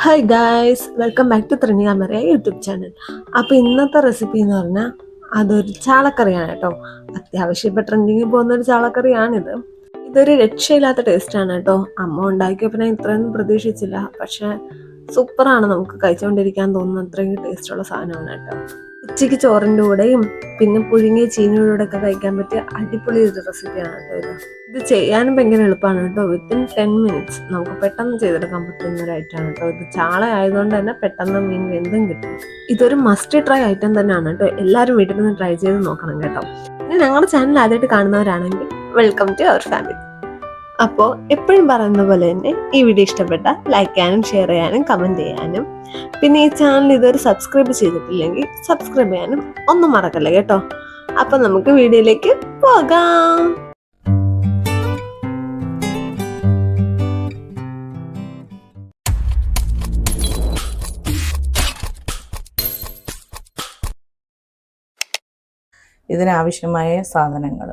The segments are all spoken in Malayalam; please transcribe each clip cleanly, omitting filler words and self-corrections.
Hi guys, welcome back to ത്രിണികാമറ യൂട്യൂബ് ചാനൽ. അപ്പോൾ ഇന്നത്തെ റെസിപ്പി എന്ന് പറഞ്ഞാൽ അതൊരു ചാളക്കറിയാണ് കേട്ടോ. അത്യാവശ്യം ഇപ്പോൾ ട്രെൻഡിങ്ങിൽ പോകുന്ന ഒരു ചാളക്കറിയാണിത്. ഇതൊരു രക്ഷയില്ലാത്ത ടേസ്റ്റാണ് കേട്ടോ. അമ്മ ഉണ്ടാക്കിയപ്പോൾ ഞാൻ ഇത്രയൊന്നും പ്രതീക്ഷിച്ചില്ല, പക്ഷേ സൂപ്പറാണ്. നമുക്ക് കഴിച്ചുകൊണ്ടിരിക്കാൻ തോന്നുന്ന അത്രയും ടേസ്റ്റുള്ള സാധനമാണ് കേട്ടോ. ഉച്ചയ്ക്ക് ചോറിൻ്റെ കൂടെയും പിന്നെ പുഴുങ്ങിയ ചീനിയുടെ കൂടെ ഒക്കെ കഴിക്കാൻ പറ്റിയ അടിപൊളി ഒരു റെസിപ്പിയാണ് കേട്ടോ ഇത് ചെയ്യാനും ഭയങ്കര എളുപ്പമാണ് കേട്ടോ. വിത്തിൻ 10 മിനിറ്റ്സ് നമുക്ക് പെട്ടെന്ന് ചെയ്തെടുക്കാൻ പറ്റുന്ന ഒരു ഐറ്റമാണ് കേട്ടോ. ഇത് ചാള ആയതുകൊണ്ട് തന്നെ പെട്ടെന്ന് മീൻ വെന്തും കിട്ടും. ഇതൊരു മസ്റ്റ് ട്രൈ ഐറ്റം തന്നെയാണ് കേട്ടോ. എല്ലാവരും വീട്ടിൽ നിന്ന് ട്രൈ ചെയ്ത് നോക്കണം കേട്ടോ. പിന്നെ ഞങ്ങളുടെ ചാനൽ ആദ്യമായിട്ട് കാണുന്നവരാണെങ്കിൽ വെൽക്കം ടു അവർ ഫാമിലി. അപ്പോൾ എപ്പോഴും പറയുന്ന പോലെ തന്നെ ഈ വീഡിയോ ഇഷ്ടപ്പെട്ട ലൈക്ക് ചെയ്യാനും ഷെയർ ചെയ്യാനും കമൻറ്റ് ചെയ്യാനും പിന്നെ ഈ ചാനൽ ഇതുവരെ സബ്സ്ക്രൈബ് ചെയ്തിട്ടില്ലെങ്കിൽ സബ്സ്ക്രൈബ് ചെയ്യാനും ഒന്നും മറക്കല്ലേ കേട്ടോ. അപ്പം നമുക്ക് വീഡിയോയിലേക്ക് പോകാം. ഇതിനാവശ്യമായ സാധനങ്ങൾ: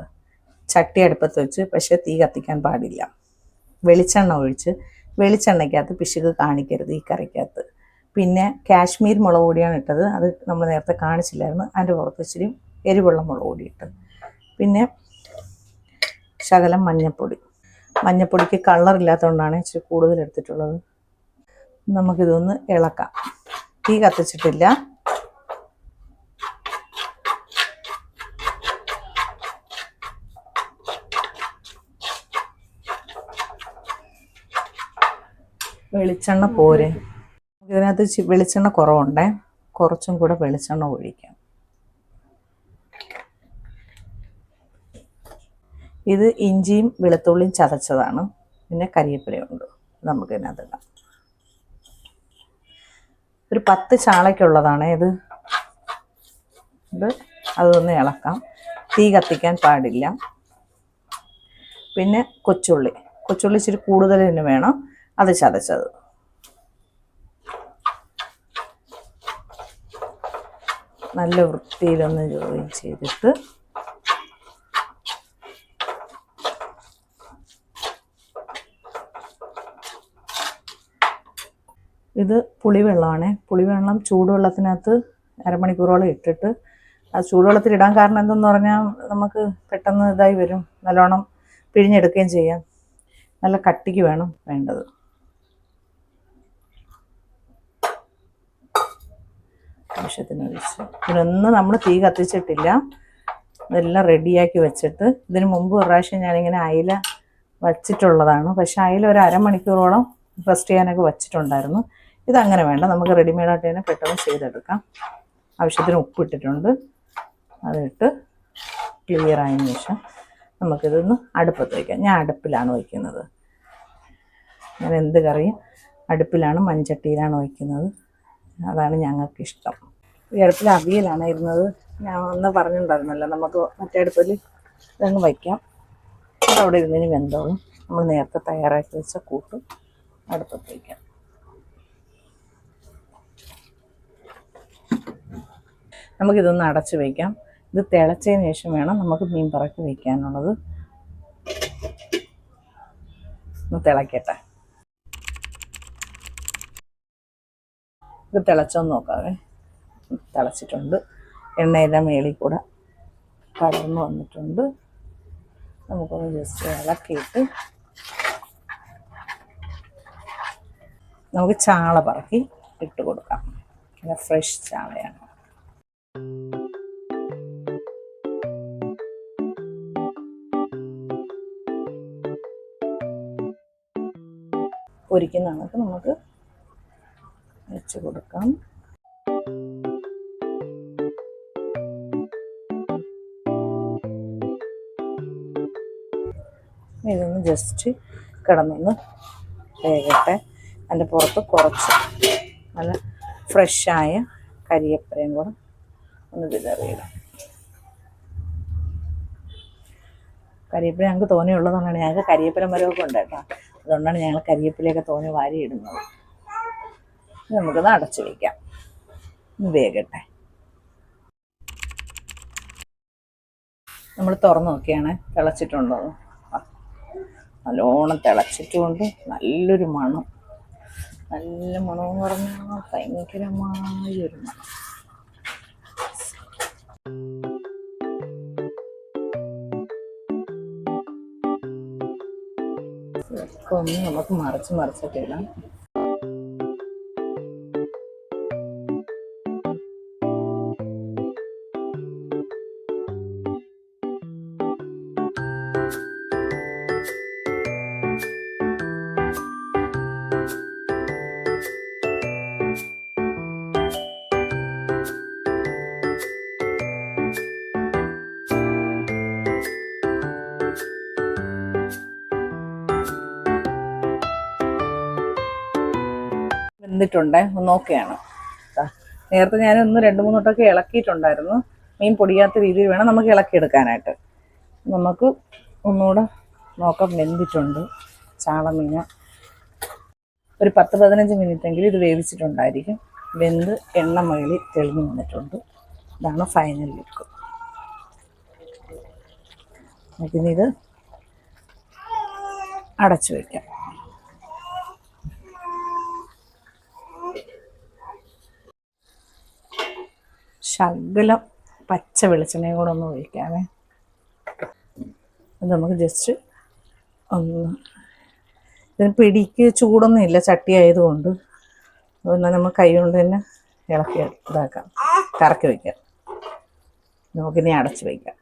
ചട്ടി അടുപ്പത്ത് വെച്ച്, പക്ഷേ തീ കത്തിക്കാൻ പാടില്ല. വെളിച്ചെണ്ണ ഒഴിച്ച്, വെളിച്ചെണ്ണയ്ക്കകത്ത് പിശുക്ക് കാണിക്കരുത് ഈ കറിക്കകത്ത്. പിന്നെ കാശ്മീർ മുളക് പൊടിയാണ് ഇട്ടത്, അത് നമ്മൾ നേരത്തെ കാണിച്ചില്ലായിരുന്നു. അതിൻ്റെ പുറത്ത് ഇച്ചിരി എരിവുള്ള മുളക് പൊടി ഇട്ട്, പിന്നെ ശകലം മഞ്ഞൾപ്പൊടി. മഞ്ഞൾപ്പൊടിക്ക് കളറില്ലാത്തതുകൊണ്ടാണ് ഇച്ചിരി കൂടുതൽ എടുത്തിട്ടുള്ളത്. നമുക്കിതൊന്ന് ഇളക്കാം. തീ കത്തിച്ചിട്ടില്ല. വെളിച്ചെണ്ണ പോരെ, ഇതിനകത്ത് വെളിച്ചെണ്ണ കുറവുണ്ടേ, കുറച്ചും കൂടെ വെളിച്ചെണ്ണ ഒഴിക്കാം. ഇത് ഇഞ്ചിയും വെളുത്തുള്ളിയും ചതച്ചതാണ്, പിന്നെ കരിവേപ്പിലയുണ്ട്. നമുക്കിതിനകത്ത് ഇടാം. ഒരു 10 ചാളയ്ക്കുള്ളതാണ് ഇത്. അതൊന്ന് ഇളക്കാം. തീ കത്തിക്കാൻ പാടില്ല. പിന്നെ കൊച്ചുള്ളി ഇച്ചിരി കൂടുതൽ തന്നെ വേണം, അത് ചതച്ചത്. നല്ല വൃത്തിയിലൊന്ന് ജോയിൻ ചെയ്തിട്ട് ഇത് പുളിവെള്ളമാണ്. പുളിവെള്ളം ചൂടുവെള്ളത്തിനകത്ത് അരമണിക്കൂറോളം ഇട്ടിട്ട്, അത് ചൂടുവെള്ളത്തിൽ ഇടാൻ കാരണം എന്തെന്ന് പറഞ്ഞാൽ നമുക്ക് പെട്ടെന്ന് ഇതായി വരും, നല്ലോണം പിഴിഞ്ഞെടുക്കുകയും ചെയ്യാം. നല്ല കട്ടിക്ക് വേണ്ടത്. ആവശ്യത്തിനൊഴിച്ച് ഇതിനൊന്നും നമ്മൾ തീ കത്തിച്ചിട്ടില്ല. ഇതെല്ലാം റെഡിയാക്കി വെച്ചിട്ട്, ഇതിന് മുമ്പ് ഒരു പ്രാവശ്യം ഞാനിങ്ങനെ അയില വച്ചിട്ടുള്ളതാണ്. പക്ഷേ അയില ഒരു അരമണിക്കൂറോളം റെസ്റ്റ് ചെയ്യാനൊക്കെ വച്ചിട്ടുണ്ടായിരുന്നു. ഇതങ്ങനെ വേണ്ട, നമുക്ക് റെഡിമെയ്ഡായിട്ട് തന്നെ പെട്ടെന്ന് ചെയ്തെടുക്കാം. ആവശ്യത്തിന് ഉപ്പിട്ടിട്ടുണ്ട്. അതിട്ട് ക്ലിയർ ആയതിനു ശേഷം നമുക്കിതൊന്ന് അടുപ്പത്ത് വയ്ക്കാം. ഞാൻ അടുപ്പിലാണ് വയ്ക്കുന്നത്. ഞാൻ എന്ത് കറിയും അടുപ്പിലാണ്, മൺചട്ടിയിലാണ് വയ്ക്കുന്നത്. അതാണ് ഞങ്ങൾക്കിഷ്ടം. ഈ അടുപ്പിൽ അവിയലാണ് ഇരുന്നത്. ഞാൻ ഒന്ന് പറഞ്ഞിട്ടുണ്ടായിരുന്നല്ലോ, നമുക്ക് മറ്റേ അടുപ്പിൽ ഇതങ്ങ് വയ്ക്കാം. അതവിടെ ഇരുന്നതിന് വെന്തോളും. നമ്മൾ നേരത്തെ തയ്യാറാക്കി വെച്ച കൂട്ട് അടുപ്പത്ത് വയ്ക്കാം. നമുക്കിതൊന്ന് അടച്ച് വയ്ക്കാം. ഇത് തിളച്ചതിന് ശേഷം വേണം നമുക്ക് മീൻ പറക്കി വയ്ക്കാനുള്ളത്. ഒന്ന് തിളക്കട്ടെ. ഇത് തിളച്ചൊന്ന് നോക്കാവേ. തിളച്ചിട്ടുണ്ട്. എണ്ണയെല്ലാം മേളിൽ കൂടെ പടർന്ന് വന്നിട്ടുണ്ട്. നമുക്കൊന്ന് ജസ്റ്റ് ഇളക്കിയിട്ട് നമുക്ക് ചാള പറക്കി ഇട്ട് കൊടുക്കാം. നല്ല ഫ്രഷ് ചാളയാണ്. പൊരിക്കുന്ന കണക്ക് നമുക്ക് വെച്ച് കൊടുക്കാം. ഇതൊന്ന് ജസ്റ്റ് കിടന്നൊന്ന് വേകട്ടെ. അതിൻ്റെ പുറത്ത് കുറച്ച് നല്ല ഫ്രഷായ കരിയേപ്പിലയും കൂടെ ഒന്ന് വിതറിയിടാം. കരിയേപ്പില ഞങ്ങൾക്ക് തോനെയുള്ളതുകൊണ്ടാണ്, ഞങ്ങൾക്ക് കരിയേപ്പില മരമൊക്കെ ഉണ്ട് കേട്ടോ. അതുകൊണ്ടാണ് ഞങ്ങൾ കരിയേപ്പിലയൊക്കെ തോനെ വാരി ഇടുന്നത്. നമുക്കത് അടച്ചു വയ്ക്കാം. വേകട്ടെ. നമ്മൾ തുറന്ന് നോക്കിയാണ് തിളച്ചിട്ടുണ്ടോ. നല്ലോണം തിളച്ചിട്ടുകൊണ്ട് നല്ലൊരു മണം. നല്ല മണമെന്ന് പറഞ്ഞാൽ ഭയങ്കരമായ ഒരു മണം. ഇതൊക്കെ ഒന്ന് നമുക്ക് മറിച്ചിട്ട് ഇടാം. വെന്തിട്ടുണ്ടേ, ഒന്ന് നോക്കുകയാണ്. നേരത്തെ ഞാൻ ഒന്ന് 2-3 വട്ടമൊക്കെ ഇളക്കിയിട്ടുണ്ടായിരുന്നു. മീൻ പൊടിയാത്ത രീതിയിൽ വേണം നമുക്ക് ഇളക്കിയെടുക്കാനായിട്ട്. നമുക്ക് ഒന്നുകൂടെ നോക്കാം. വെന്തിട്ടുണ്ട് ചാള മീൻ. ഒരു 10-15 മിനിറ്റെങ്കിലും ഇത് വേവിച്ചിട്ടുണ്ടായിരിക്കും. വെന്ത് എണ്ണ മുകളിൽ തെളിഞ്ഞ് വന്നിട്ടുണ്ട്. ഇതാണ് ഫൈനൽ ലുക്ക്. പിന്നെ ഇത് അടച്ചു വയ്ക്കാം. ശകലം പച്ച വെളിച്ചെണ്ണയും കൂടെ ഒന്ന് ഒഴിക്കാമേ. അത് നമുക്ക് ജസ്റ്റ് ഒന്ന്, ഇതിന് പിടിക്ക് ചൂടൊന്നും ഇല്ല, ചട്ടി ആയതുകൊണ്ട്. എന്നാൽ നമ്മൾ കൈ കൊണ്ട് തന്നെ ഇളക്കി ഇതാക്കാം, കറക്കി വയ്ക്കാം. നമുക്കിനി അടച്ച് വയ്ക്കാം.